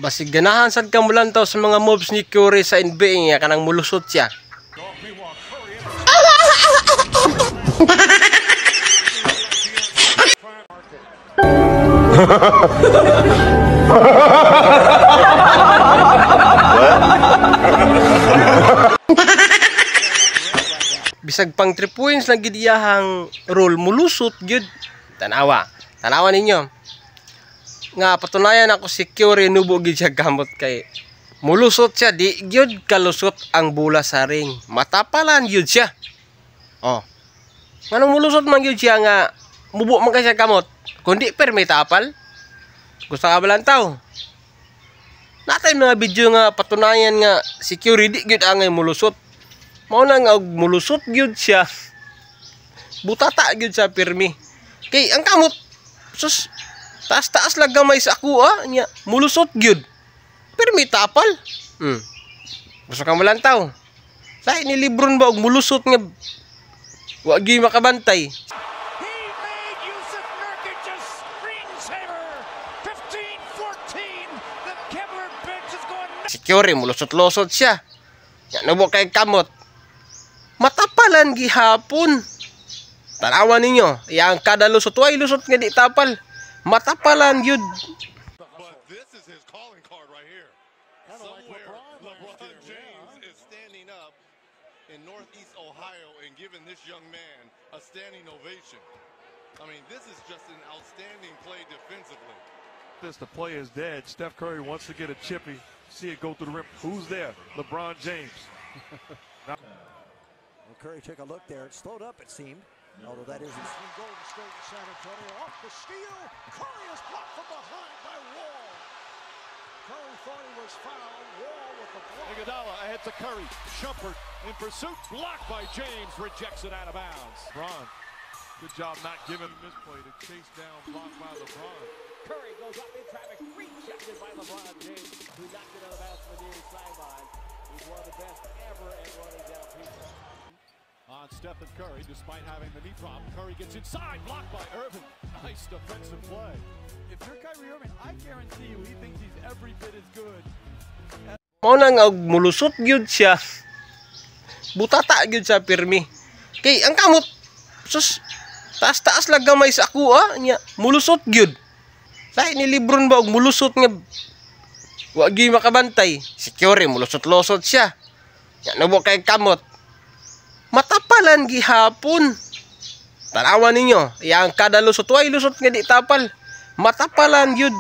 Basig ganahan sad ka mulantaw sa mga moves ni Curry sa NBA nga kanang mulusot siya. Bisag pang 3 points lang gid iyahang rule mulusot gyud. Tanawa ninyo. Nga patunayan ako si Curry nubo gid siya gamot kay mulusot siya, di gyud kalusot ang bola sa ring. Matapalan gyud siya. Oh. Nganong mulusot man gyud siya nga mubo man siya kamot. Kundi permi tapal. Gusto ka balantaw. Natay mga video nga patunayan nga si Curry di gyud angay mulusot. Mao na nga mulusot gyud siya. Butata gyud siya permi. Kay ang kamot sus taas-taas lang gamay sa ako nya mulusot gyud. Permi tapal. Gusto ka malantaw. Sa inilibron ba og mulusot nga wa gyud makabantay. Si Curry mulusot-lusot siya. Ya nubo kay kamot. Matapalan gihapon. Tanawan ninyo, yang kada lusot way lusot nga di tapal. Matapalan gyud. But this is his calling card right here. Somewhere LeBron James is standing up in Northeast Ohio and giving this young man a standing ovation. I mean, this is just an outstanding play defensively. The play is dead. Steph Curry wants to get a chippy. See it go through the rim. Who's there? LeBron James. Well, Curry took a look there. It slowed up, it seemed. Although that isn't. Golden State and San Antonio off the steal. Curry is blocked from behind by Wall. Curry thought he was fouled. Wall with the block. Iguodala ahead to Curry. Shumpert in pursuit. Blocked by James. Rejects it out of bounds. LeBron. Good job not giving him this play to chase down, blocked by LeBron. Curry goes up in traffic. Rejected by LeBron James, who knocked it out of bounds from the near sideline. He's one of the best ever at running down people. On Stephen Curry, despite having the knee problem, Curry gets inside, blocked by Irving. Nice defensive play. If you're Kyrie Irving, I guarantee you he thinks he's every bit as good. Mao na nga mulusot gyud siya. Butata gyud siya permi. Kay ang kamot sus taas-taas lang gamay sa ako nya mulusot gyud. Sa inilibron ba og mulusot nga wa gyud makabantay. Si Curry mulusot-lusot siya. Ya nubo kay kamot. Matapalan gihapon. Tanawan ninyo, yang kada lusot way lusot nga di tapal. Matapalan gyud.